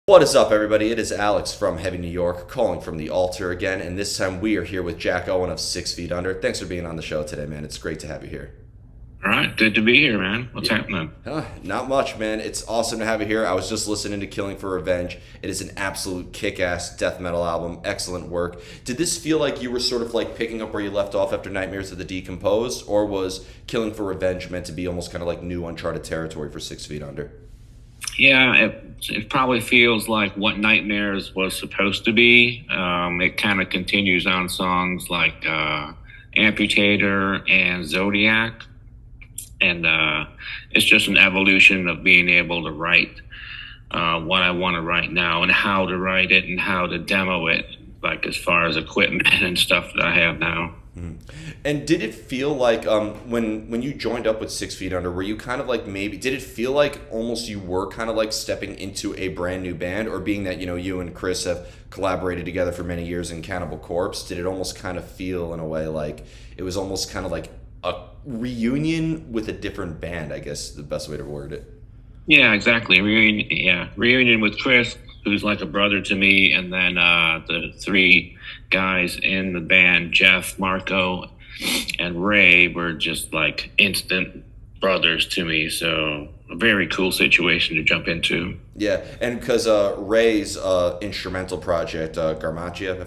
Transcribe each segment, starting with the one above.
What is up, everybody? It is Alex from Heavy New York, calling from the Altar again, and this time we are here with Jack Owen of 6 Feet Under. Thanks for being on the show today, man. It's great to have you here. All right, good to be here, man. What's happening? Not much, man. It's awesome to have you here. I was just listening to Killing for Revenge. It is an absolute kick-ass death metal album. Excellent work. Did this feel like you were sort of like picking up where you left off after Nightmares of the Decomposed, or was Killing for Revenge meant to be almost kind of like new uncharted territory for 6 Feet Under? Yeah, it probably feels like what Nightmares was supposed to be. It kind of continues on songs like Amputator and Zodiac. And it's just an evolution of being able to write what I want to write now and how to write it and how to demo it, like as far as equipment and stuff that I have now. And did it feel like when you joined up with 6 Feet Under, were you kind of like did it feel like almost you were kind of like stepping into a brand new band, or being that, you and Chris have collaborated together for many years in Cannibal Corpse, did it almost kind of feel in a way like it was almost kind of like a reunion with a different band, I guess the best way to word it? Yeah, exactly. Reunion with Chris, who's like a brother to me, and then the three guys in the band, Jeff, Marco, and Ray, were just like instant brothers to me. So a very cool situation to jump into. Yeah, and because Ray's instrumental project, Garmachia,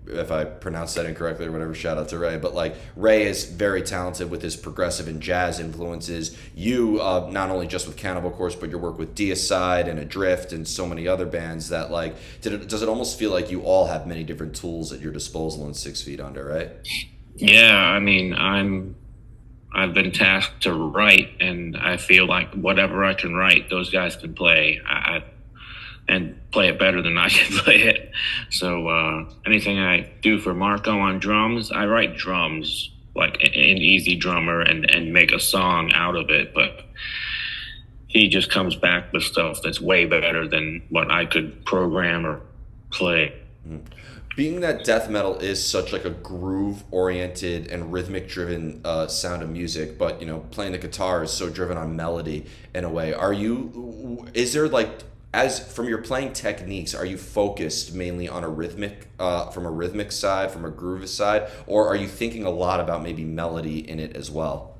if I pronounce that incorrectly or whatever, shout out to Ray. But like, Ray is very talented with his progressive and jazz influences. You, not only just with Cannibal Corpse, but your work with Deicide and Adrift and so many other bands that like, does it almost feel like you all have many different tools at your disposal in 6 Feet Under, right? Yeah, I mean, I've been tasked to write, and I feel like whatever I can write, those guys can play. And play it better than I can play it. So anything I do for Marco on drums, I write drums like an easy drummer and make a song out of it. But he just comes back with stuff that's way better than what I could program or play. Being that death metal is such like a groove-oriented and rhythmic-driven sound of music, but playing the guitar is so driven on melody in a way. Is there like, as from your playing techniques, are you focused mainly on from a rhythmic side, from a groove side, or are you thinking a lot about maybe melody in it as well?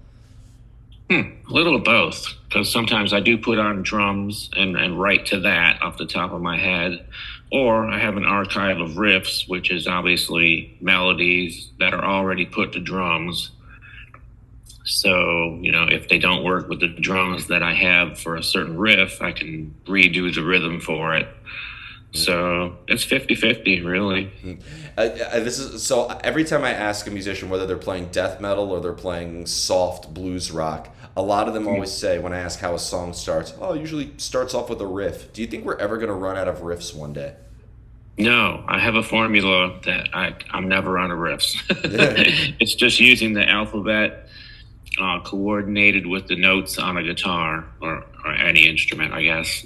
A little of both, because sometimes I do put on drums and write to that off the top of my head, or I have an archive of riffs, which is obviously melodies that are already put to drums. So, if they don't work with the drums that I have for a certain riff, I can redo the rhythm for it. So it's 50-50, really. So every time I ask a musician whether they're playing death metal or they're playing soft blues rock, a lot of them always say, when I ask how a song starts, it usually starts off with a riff. Do you think we're ever going to run out of riffs one day? No, I have a formula that I'm never out of riffs. It's just using the alphabet coordinated with the notes on a guitar or any instrument, I guess.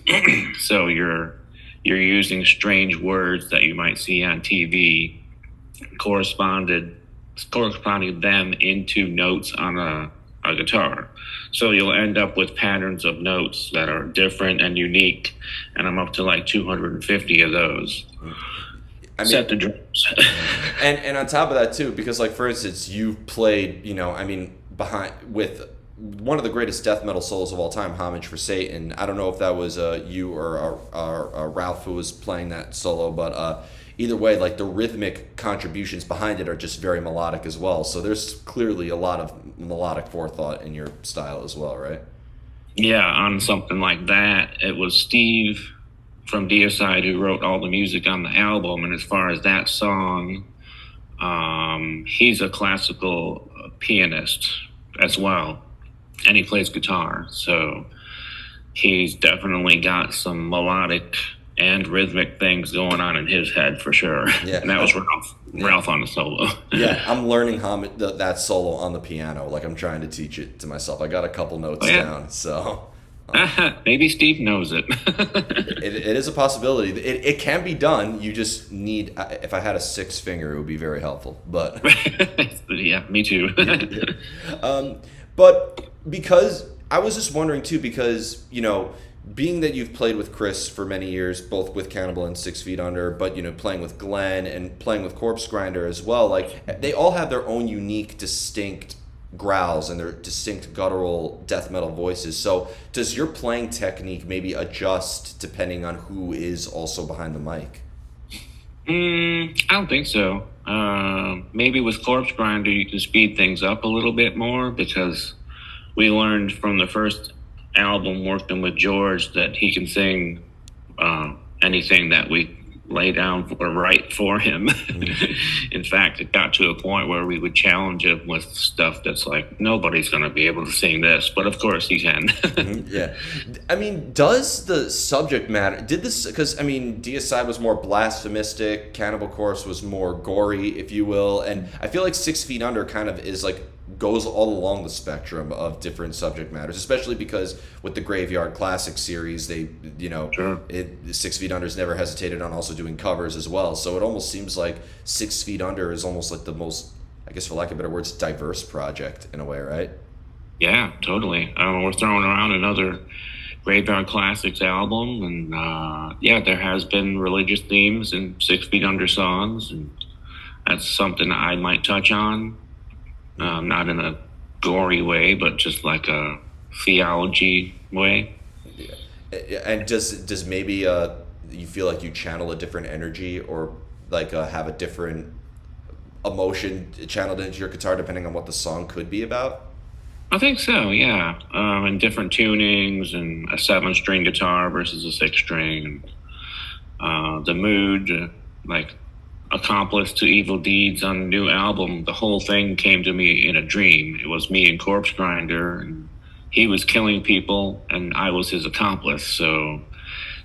So you're using strange words that you might see on TV, corresponding them into notes on a guitar. So you'll end up with patterns of notes that are different and unique, and I'm up to like 250 of those. Set the drums. and on top of that too, because like, for instance, you've played, behind with one of the greatest death metal solos of all time, Homage for Satan. I don't know if that was you or Ralph who was playing that solo, but either way, like, the rhythmic contributions behind it are just very melodic as well. So there's clearly a lot of melodic forethought in your style as well, right? Yeah, on something like that, it was Steve from Deicide who wrote all the music on the album. And as far as that song, he's a classical pianist as well, and he plays guitar, so he's definitely got some melodic and rhythmic things going on in his head for sure. Yeah, and that was Ralph on the solo. Yeah, I'm learning that solo on the piano. Like, I'm trying to teach it to myself. I got a couple notes down, so maybe Steve knows it. It is a possibility. It can be done. You just need, if I had a six finger, it would be very helpful. But yeah, me too. But because I was just wondering too, because being that you've played with Chris for many years, both with Cannibal and 6 Feet Under, but playing with Glenn and playing with Corpse Grinder as well, like they all have their own unique, distinct growls and their distinct guttural death metal voices. So does your playing technique maybe adjust depending on who is also behind the mic? I don't think so. Maybe with Corpse Grinder you can speed things up a little bit more, because we learned from the first album working with George that he can sing anything that we lay down or write for him. In fact, it got to a point where we would challenge him with stuff that's like, nobody's going to be able to sing this, but of course he can. Yeah. I mean, does the subject matter, did this, because I mean, Deicide was more blasphemistic, Cannibal Corpse was more gory, if you will, and I feel like 6 Feet Under kind of is like, goes all along the spectrum of different subject matters, especially because with the Graveyard Classic series, they, Sure. 6 Feet Under's never hesitated on also doing covers as well. So it almost seems like 6 Feet Under is almost like the most, I guess for lack of better words, diverse project in a way, right? Yeah, totally. We're throwing around another Graveyard Classics album, and yeah, there has been religious themes in 6 Feet Under songs, and that's something I might touch on. Not in a gory way, but just like a theology way. Yeah. And does maybe you feel like you channel a different energy, or like have a different emotion channeled into your guitar depending on what the song could be about? I think so, yeah. And different tunings, and a 7-string guitar versus a 6-string. The mood, like Accomplice to Evil Deeds on the new album, the whole thing came to me in a dream. It was me and Corpse Grinder, and he was killing people and I was his accomplice, so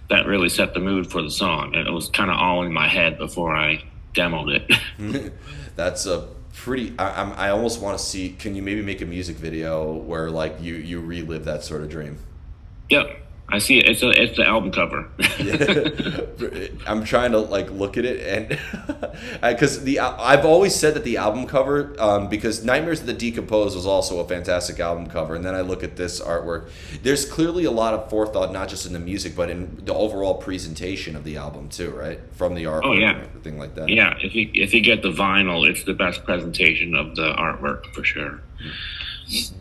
that really set the mood for the song. It was kind of all in my head before I demoed it. That's a pretty, I almost want to see, can you maybe make a music video where like you relive that sort of dream? Yep. I see it. It's the album cover. Yeah. I'm trying to like look at it, and because I've always said that the album cover, because Nightmares of the Decomposed was also a fantastic album cover, and then I look at this artwork. There's clearly a lot of forethought, not just in the music, but in the overall presentation of the album too, right? From the artwork, oh, yeah. and everything like that. Yeah, if you get the vinyl, it's the best presentation of the artwork for sure.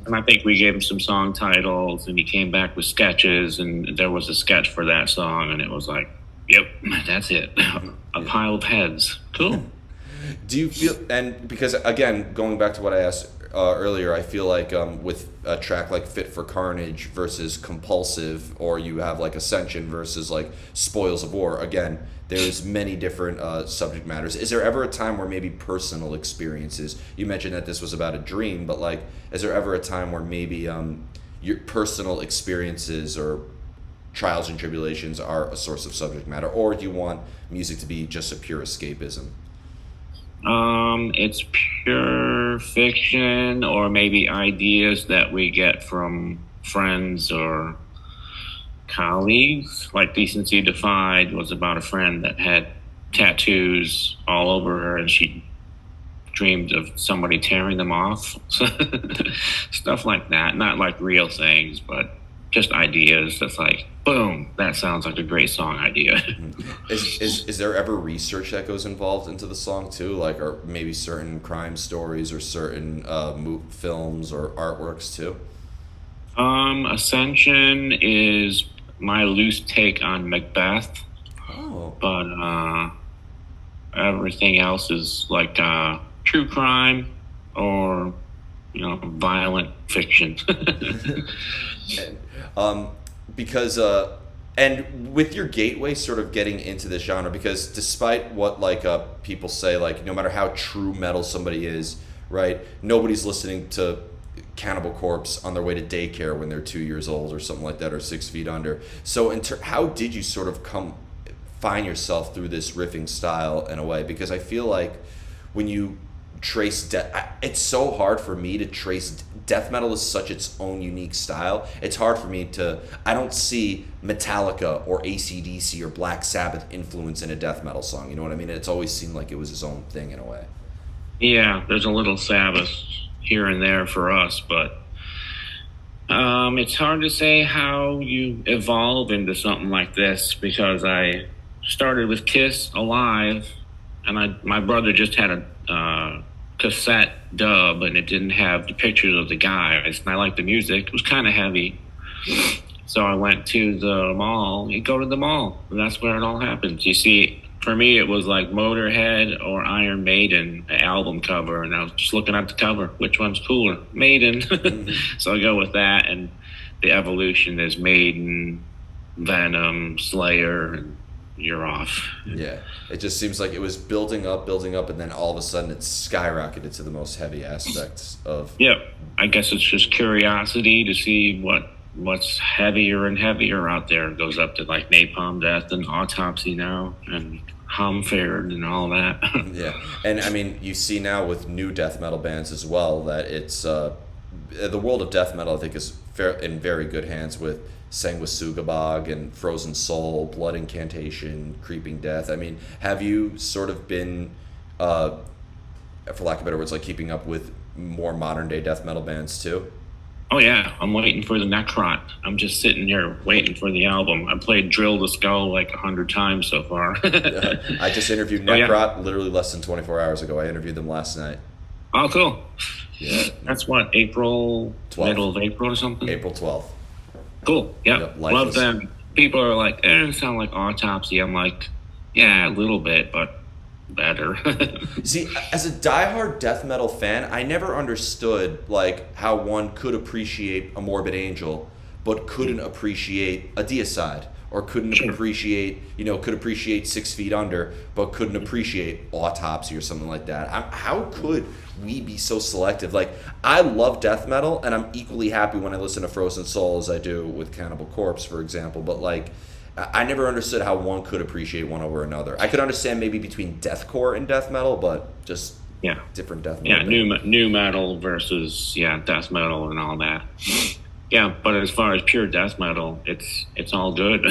And I think we gave him some song titles, and he came back with sketches, and there was a sketch for that song, and it was like, yep, that's it. A pile of heads. Cool. Do you feel, and because again, going back to what I asked earlier, I feel like with a track like Fit for Carnage versus Compulsive, or you have like Ascension versus like Spoils of War, again, there's many different subject matters. Is there ever a time where maybe personal experiences, you mentioned that this was about a dream, but like, is there ever a time where maybe your personal experiences or trials and tribulations are a source of subject matter, or do you want music to be just a pure escapism? It's pure fiction, or maybe ideas that we get from friends or colleagues. Like Decency Defied was about a friend that had tattoos all over her, and she dreamed of somebody tearing them off. Stuff like that. Not like real things, but just ideas that's like, boom, that sounds like a great song idea. Is there ever research that goes involved into the song too, like, or maybe certain crime stories or certain films or artworks too? Ascension is my loose take on Macbeth. Oh. But everything else is like true crime or violent fiction. Because and with your gateway sort of getting into this genre, because despite what like people say, like no matter how true metal somebody is, right, nobody's listening to Cannibal Corpse on their way to daycare when they're 2 years old or something like that, or 6 Feet Under. So how did you sort of find yourself through this riffing style in a way? Because I feel like when you trace it's so hard for me to trace. Death metal is such its own unique style. It's hard for me I don't see Metallica or AC/DC or Black Sabbath influence in a death metal song. You know what I mean? It's always seemed like it was his own thing in a way. Yeah, there's a little Sabbath here and there for us, but It's hard to say how you evolve into something like this because I started with Kiss Alive, and my brother just had a cassette dub, and it didn't have the pictures of the guys. And I liked the music; it was kind of heavy, so I went to the mall. You go to the mall, and that's where it all happens. You see. For me, it was like Motorhead or Iron Maiden album cover, and I was just looking at the cover. Which one's cooler? Maiden. So I go with that, and the evolution is Maiden, Venom, Slayer, and you're off. Yeah, it just seems like it was building up, and then all of a sudden it skyrocketed to the most heavy aspects of. Yeah, I guess it's just curiosity to see what's heavier and heavier out there. It goes up to like Napalm Death and Autopsy now, and Humfared and all that. Yeah, and I mean, you see now with new death metal bands as well that it's the world of death metal. I think is in very good hands with Sanguisugabog and Frozen Soul, Blood Incantation, Creeping Death. I mean, have you sort of been, for lack of better words, like keeping up with more modern day death metal bands too? Oh yeah, I'm waiting for the Necrot. I'm just sitting here waiting for the album. I played Drill the Skull like 100 times so far. I just interviewed Necrot literally less than 24 hours ago. I interviewed them last night. Oh, cool. Yeah. That's what, April 12th. Middle of April or something? April 12th. Cool, yeah. Yep, love them. People are like, it sound like Autopsy. I'm like, yeah, a little bit, but better. See, as a diehard death metal fan, I never understood like how one could appreciate a Morbid Angel, but couldn't appreciate a Deicide, or couldn't appreciate 6 Feet Under, but couldn't appreciate Autopsy or something like that. How could we be so selective? Like, I love death metal, and I'm equally happy when I listen to Frozen Soul as I do with Cannibal Corpse, for example. But like, I never understood how one could appreciate one over another. I could understand maybe between deathcore and death metal, but just different death metal. Yeah, new metal versus death metal and all that. Yeah, but as far as pure death metal, it's all good.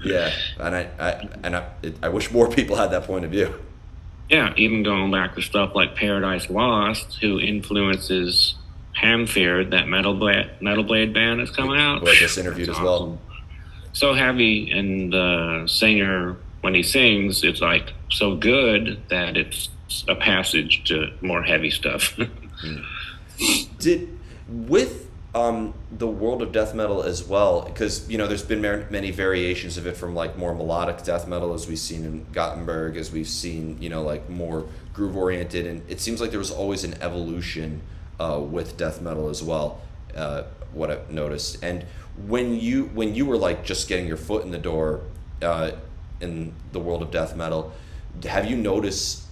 Yeah, and I wish more people had that point of view. Yeah, even going back to stuff like Paradise Lost, who influences Hamfeared, that Metal Blade band that's coming out. Who I just interviewed as well. So heavy, and the singer, when he sings, it's like so good that it's a passage to more heavy stuff. With the world of death metal as well, because there's been many variations of it, from like more melodic death metal as we've seen in Gothenburg, as we've seen like more groove oriented, and it seems like there was always an evolution with death metal as well. What I've noticed, and when you were like just getting your foot in the door in the world of death metal, have you noticed,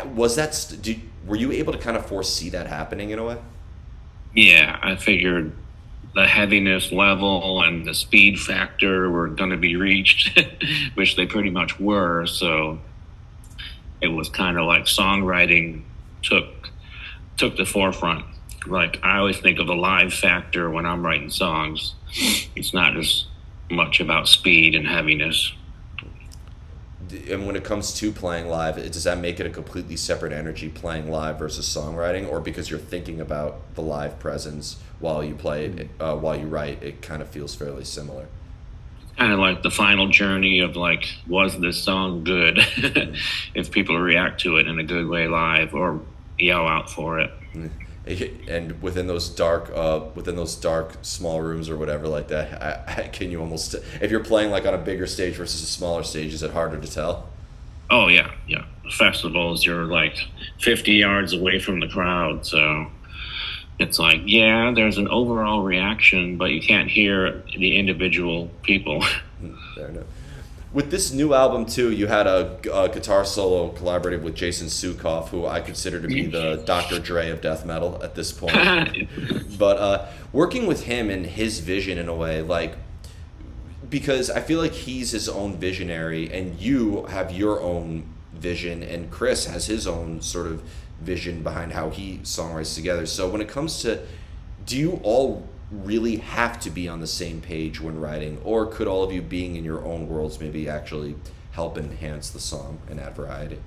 were you able to kind of foresee that happening in a way? Yeah, I figured the heaviness level and the speed factor were going to be reached, which they pretty much were. So it was kind of like songwriting took the forefront. Like, I always think of the live factor when I'm writing songs. It's not as much about speed and heaviness. And when it comes to playing live, does that make it a completely separate energy, playing live versus songwriting? Or because you're thinking about the live presence while you play, while you write, it kind of feels fairly similar? Kind of like the final journey of like, was this song good? If people react to it in a good way live or yell out for it. And within those dark small rooms or whatever like that, can you almost, if you're playing like on a bigger stage versus a smaller stage, is it harder to tell? Oh yeah. Festivals, you're like 50 yards away from the crowd, so it's like, there's an overall reaction, but you can't hear the individual people. Fair enough. With this new album too, you had a guitar solo collaborated with Jason Sukoff, who I consider to be the Dr. Dre of death metal at this point. But working with him and his vision in a way, like, because I feel like he's his own visionary, and you have your own vision, and Chris has his own sort of vision behind how he songwrites together. So when it comes to, do you all really have to be on the same page when writing, or could all of you being in your own worlds maybe actually help enhance the song and add variety?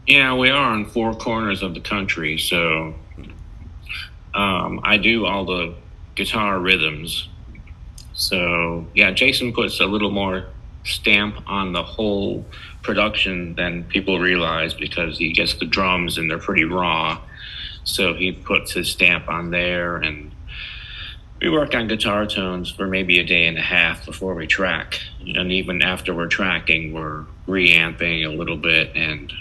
Yeah, we are on 4 corners of the country, so I do all the guitar rhythms. So yeah, Jason puts a little more stamp on the whole production than people realize because he gets the drums and they're pretty raw. So he puts his stamp on there, and we work on guitar tones for maybe a day and a half before we track. And even after we're tracking, we're reamping a little bit and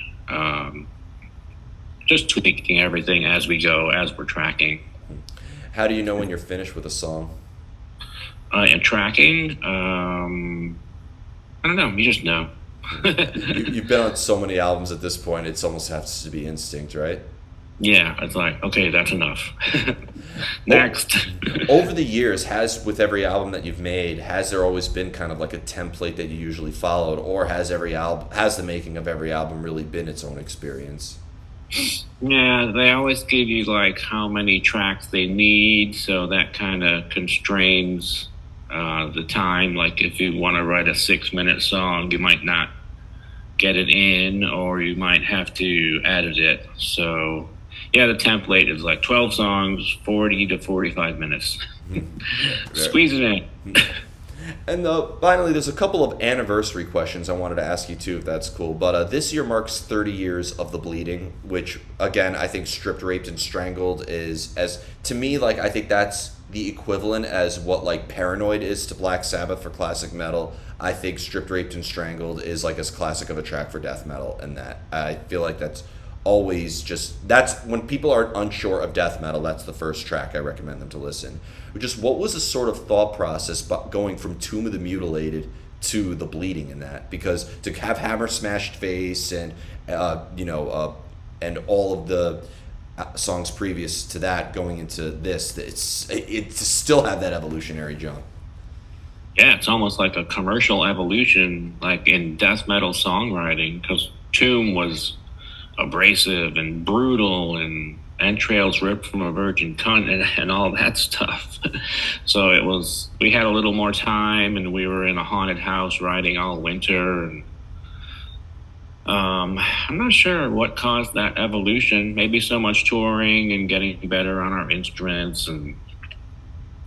just tweaking everything as we go, as we're tracking. How do you know when you're finished with a song? And tracking, I don't know. You just know. You've been on so many albums at this point, it's almost has to be instinct, right? Yeah, it's like, okay, that's enough. Next. Over the years, with every album that you've made, has there always been kind of like a template that you usually followed, or has the making of every album really been its own experience? Yeah, they always give you like how many tracks they need, so that kind of constrains the time. Like if you want to write a 6-minute song, you might not get it in, or you might have to edit it. So yeah, the template is like 12 songs, 40 to 45 minutes. Squeeze it in. And finally, there's a couple of anniversary questions I wanted to ask you too, if that's cool. But this year marks 30 years of The Bleeding, which again, I think Stripped, Raped, and Strangled is, as to me, like I think that's the equivalent as what like Paranoid is to Black Sabbath for classic metal. I think Stripped, Raped, and Strangled is like as classic of a track for death metal, and that I feel like that's always that's when people are unsure of death metal, that's the first track I recommend them to listen. Just what was the sort of thought process going from Tomb of the Mutilated to The Bleeding in that? Because to have Hammer Smashed Face and and all of the songs previous to that going into this, it to still have that evolutionary jump. Yeah, it's almost like a commercial evolution, like in death metal songwriting, because Tomb was abrasive and brutal and entrails ripped from a virgin cunt and all that stuff. So we had a little more time, and we were in a haunted house writing all winter. And I'm not sure what caused that evolution. Maybe so much touring and getting better on our instruments and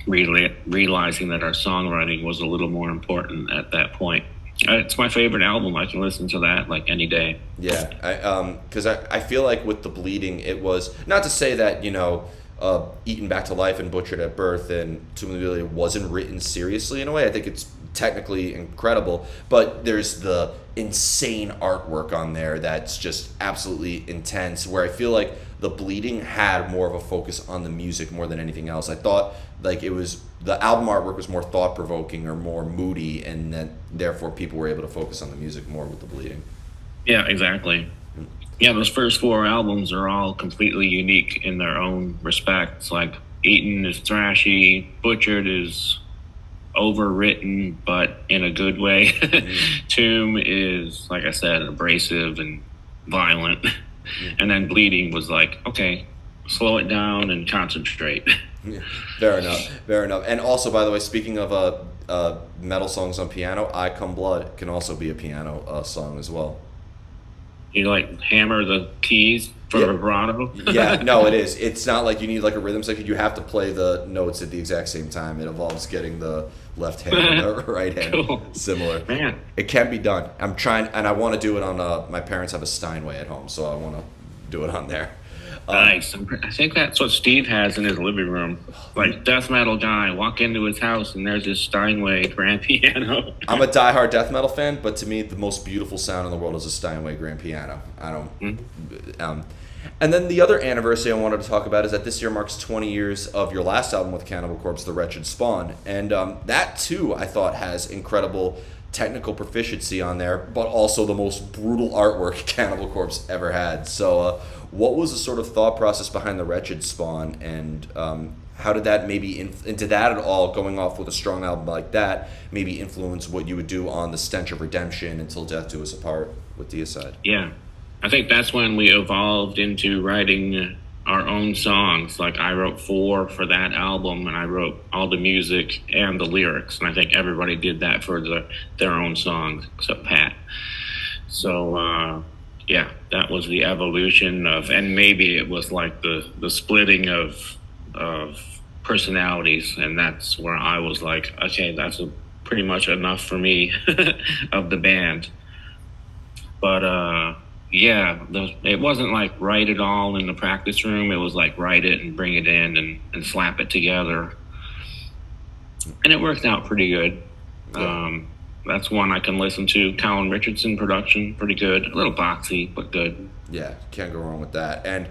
realizing that our songwriting was a little more important at that point. It's my favorite album. I can listen to that like any day. Yeah, because I feel like with The Bleeding, it was not to say that Eaten Back to Life and Butchered at Birth and Tomb of the Mutilated wasn't written seriously in a way. I think it's technically incredible, but there's the insane artwork on there that's just absolutely intense, where I feel like The Bleeding had more of a focus on the music more than anything else. I thought like it was the album artwork was more thought-provoking or more moody, and then therefore people were able to focus on the music more with The Bleeding. Yeah, exactly. Yeah, those first 4 albums are all completely unique in their own respects. Like Eaten is thrashy, Butchered is overwritten but in a good way. Tomb is, like I said, abrasive and violent. And then Bleeding was like, okay, slow it down and concentrate. Yeah, fair enough. And also, by the way, speaking of metal songs on piano, I Come Blood can also be a piano song as well. You like hammer the keys for vibrato? Yeah, no, it is. It's not like you need like a rhythm section. You have to play the notes at the exact same time. It involves getting the left hand and the right hand similar. Man, it can be done. I'm trying, and I want to do it on. My parents have a Steinway at home, so I want to do it on there. Nice. I think that's what Steve has in his living room. Like death metal guy, walk into his house and there's this Steinway grand piano. I'm a diehard death metal fan, but to me, the most beautiful sound in the world is a Steinway grand piano. I don't. And then the other anniversary I wanted to talk about is that this year marks 20 years of your last album with Cannibal Corpse, The Wretched Spawn, and that too I thought has incredible technical proficiency on there, but also the most brutal artwork Cannibal Corpse ever had. So what was the sort of thought process behind The Wretched Spawn, and how did that maybe into that at all, going off with a strong album like that, maybe influence what you would do on The Stench of Redemption, Until Death Do Us Apart with Deicide? Yeah, I think that's when we evolved into writing our own songs. Like I wrote 4 for that album, and I wrote all the music and the lyrics, and I think everybody did that for their own songs except Pat. So yeah, that was the evolution of, and maybe it was like the splitting of personalities, and that's where I was like, okay, that's pretty much enough for me of the band. But yeah, it wasn't like write it all in the practice room. It was like write it and bring it in and slap it together, and it worked out pretty good. Yeah. That's one I can listen to. Colin Richardson production, pretty good. A little boxy, but good. Yeah, can't go wrong with that. And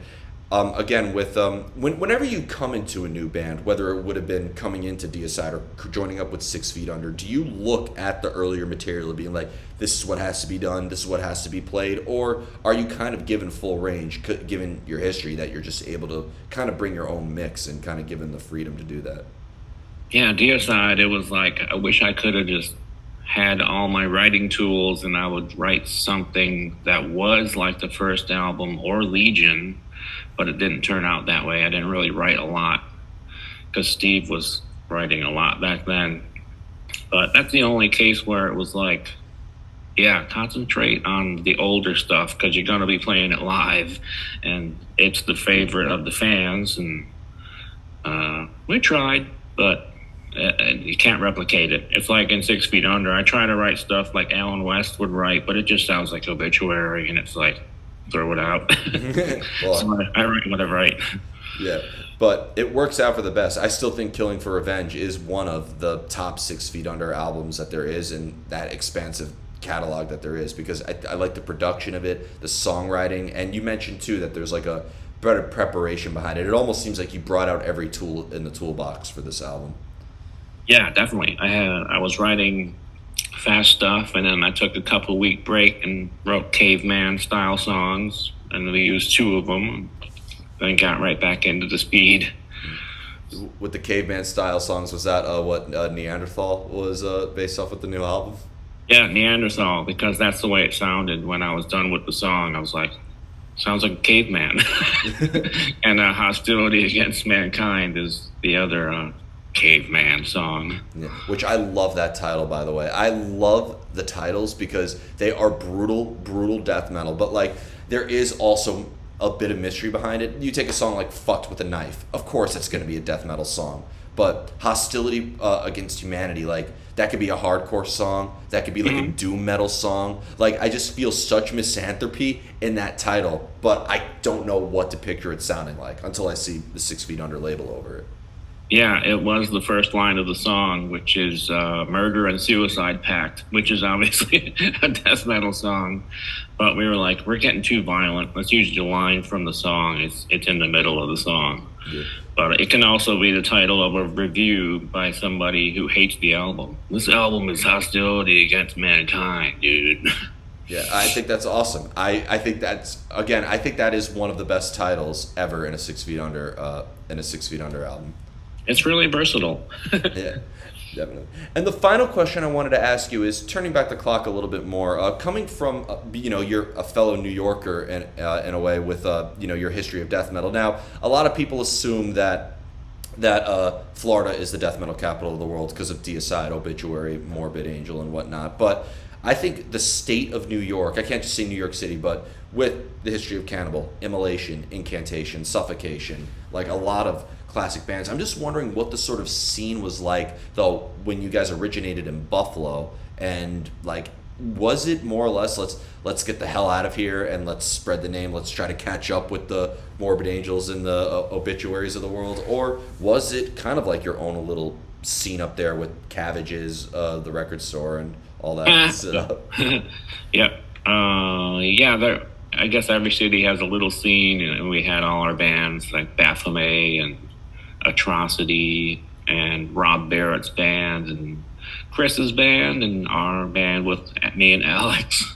again, with whenever you come into a new band, whether it would have been coming into Deicide or joining up with 6 Feet Under, do you look at the earlier material and being like, this is what has to be done, this is what has to be played, or are you kind of given full range, given your history, that you're just able to kind of bring your own mix and kind of given the freedom to do that? Yeah, Deicide, it was like, I wish I could have just had all my writing tools and I would write something that was like the first album or Legion, but it didn't turn out that way. I didn't really write a lot because Steve was writing a lot back then. But that's the only case where it was like, yeah, concentrate on the older stuff because you're going to be playing it live and it's the favorite of the fans. And we tried, but you can't replicate it. It's like in 6 Feet Under, I try to write stuff like Alan West would write, but it just sounds like Obituary, and it's like, throw it out. Well, so I write what I write. Yeah, but it works out for the best. I still think Killing for Revenge is one of the top 6 Feet Under albums that there is in that expansive catalog that there is, because I like the production of it, the songwriting, and you mentioned too that there's like a better preparation behind it. It almost seems like you brought out every tool in the toolbox for this album. Yeah, definitely. I was writing fast stuff, and then I took a couple week break and wrote caveman style songs, and we used 2 of them, then got right back into the speed. With the caveman style songs, was that what Neanderthal was based off with the new album? Yeah, Neanderthal, because that's the way it sounded when I was done with the song. I was like, sounds like a caveman. And Hostility Against Mankind is the other caveman song. Yeah, which I love that title, by the way. I love the titles because they are brutal death metal, but like there is also a bit of mystery behind it. You take a song like Fucked with a Knife, of course it's going to be a death metal song, but Hostility Against Humanity, like that could be a hardcore song, that could be like a doom metal song. Like I just feel such misanthropy in that title, but I don't know what to picture it sounding like until I see the 6 Feet Under label over it. Yeah, it was the first line of the song, which is Murder and Suicide Pact, which is obviously a death metal song. But we were like, we're getting too violent. Let's use the line from the song. It's in the middle of the song. Yeah. But it can also be the title of a review by somebody who hates the album. This album is hostility against mankind, dude. Yeah, I think that's awesome. I think that's, again, I think that is one of the best titles ever in a 6 Feet Under album. It's really versatile. Yeah, definitely. And the final question I wanted to ask you is, turning back the clock a little bit more, coming from, you're a fellow New Yorker in a way with, your history of death metal. Now, a lot of people assume that Florida is the death metal capital of the world because of Deicide, Obituary, Morbid Angel, and whatnot. But I think the state of New York, I can't just say New York City, but with the history of Cannibal, Immolation, Incantation, Suffocation, like a lot of classic bands. I'm just wondering what the sort of scene was like, though, when you guys originated in Buffalo, and like, was it more or less let's get the hell out of here and let's spread the name, let's try to catch up with the Morbid Angels and the Obituaries of the world, or was it kind of like your own little scene up there with Cabbage's, the record store, and all that stuff? Yeah, I guess every city has a little scene, and we had all our bands like Baphomet and Atrocity and Rob Barrett's band and Chris's band and our band with me and Alex.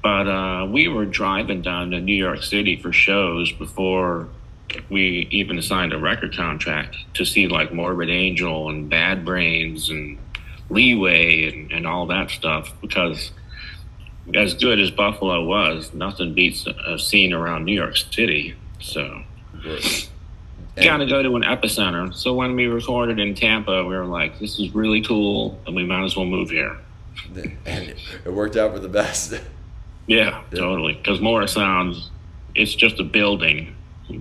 But we were driving down to New York City for shows before we even signed a record contract to see like Morbid Angel and Bad Brains and Leeway and all that stuff, because as good as Buffalo was, nothing beats a scene around New York City. So got to go to an epicenter. So when we recorded in Tampa, we were like, this is really cool, and we might as well move here. And it worked out for the best. Yeah, totally. Because Morrisound, it's just a building.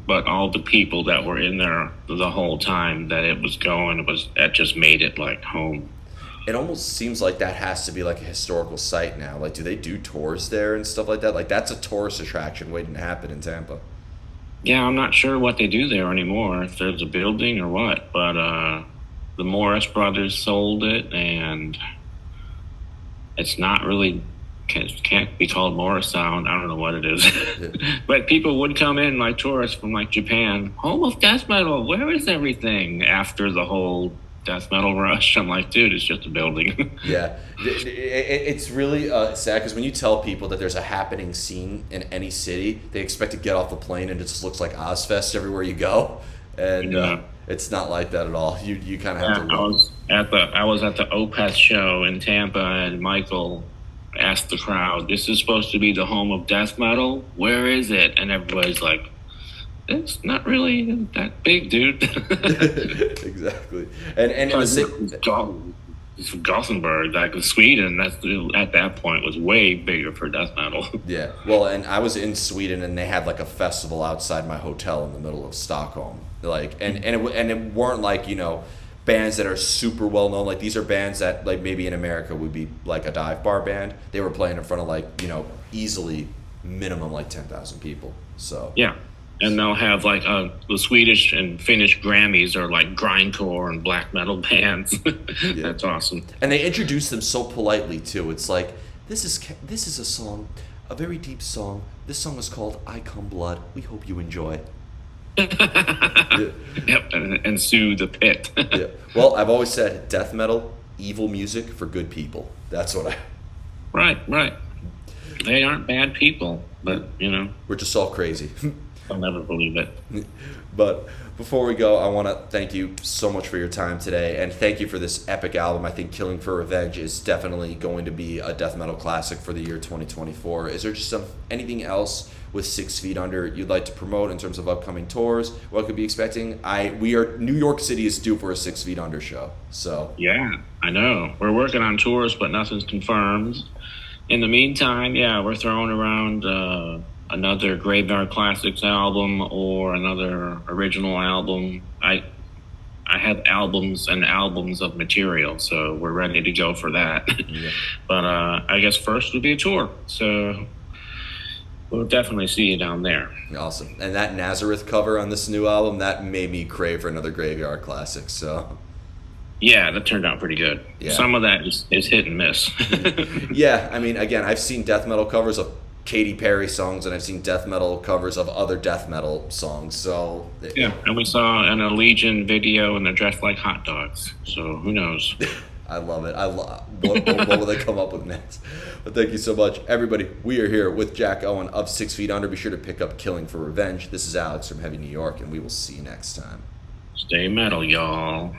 but all the people that were in there the whole time that it was going was that just made it like home. It almost seems like that has to be like a historical site now. Like, do they do tours there and stuff like that? Like, that's a tourist attraction waiting to happen in Tampa. Yeah, I'm not sure what they do there anymore, if there's a building or what, but the Morris brothers sold it, and it's not really can't be called Morristown. I don't know what it is. Yeah. But people would come in like tourists from like Japan, home of death metal. Where is everything after the whole death metal rush? I'm like, dude, it's just a building. Yeah, it's really sad because when you tell people that there's a happening scene in any city, they expect to get off the plane and it just looks like Ozfest everywhere you go, and it's not like that at all. You kind of have to look. I was at the Opeth show in Tampa, and Michael asked the crowd, "This is supposed to be the home of death metal. Where is it?" And everybody's like, "It's not really that big, dude." Exactly, and Gothenburg, like Sweden, that's at that point was way bigger for death metal. Yeah, well, and I was in Sweden, and they had like a festival outside my hotel in the middle of Stockholm. Like, and it weren't like, you know, bands that are super well known. Like, these are bands that like maybe in America would be like a dive bar band. They were playing in front of like, you know, easily minimum like 10,000 people. So yeah. And they'll have like the Swedish and Finnish Grammys are like grindcore and black metal bands. Yeah. That's awesome. And they introduce them so politely too. It's like, this is a song, a very deep song. This song is called "I Come Blood." We hope you enjoy. Yeah. Yep, and sue the pit. Yeah. Well, I've always said death metal, evil music for good people. That's what I. Right. They aren't bad people, but you know, we're just all crazy. I'll never believe it. But before we go, I want to thank you so much for your time today, and thank you for this epic album. I think Killing for Revenge is definitely going to be a death metal classic for the year 2024. Is there just anything else with 6 Feet Under you'd like to promote in terms of upcoming tours? What could be expecting? New York City is due for a 6 Feet Under show. So yeah, I know. We're working on tours, but nothing's confirmed. In the meantime, yeah, we're throwing around another Graveyard Classics album or another original album. I have albums and albums of material, so we're ready to go for that. Yeah. But I guess first would be a tour, so we'll definitely see you down there. Awesome. And that Nazareth cover on this new album, that made me crave for another Graveyard Classic, so... Yeah, that turned out pretty good. Yeah. Some of that is hit and miss. Yeah, I mean, again, I've seen death metal covers of Katy Perry songs, and I've seen death metal covers of other death metal songs. So yeah, and we saw an Allegiant video, and they're dressed like hot dogs. So who knows? I love it. What will they come up with next? But thank you so much, everybody. We are here with Jack Owen of 6 Feet Under. Be sure to pick up Killing for Revenge. This is Alex from Heavy New York, and we will see you next time. Stay metal, y'all.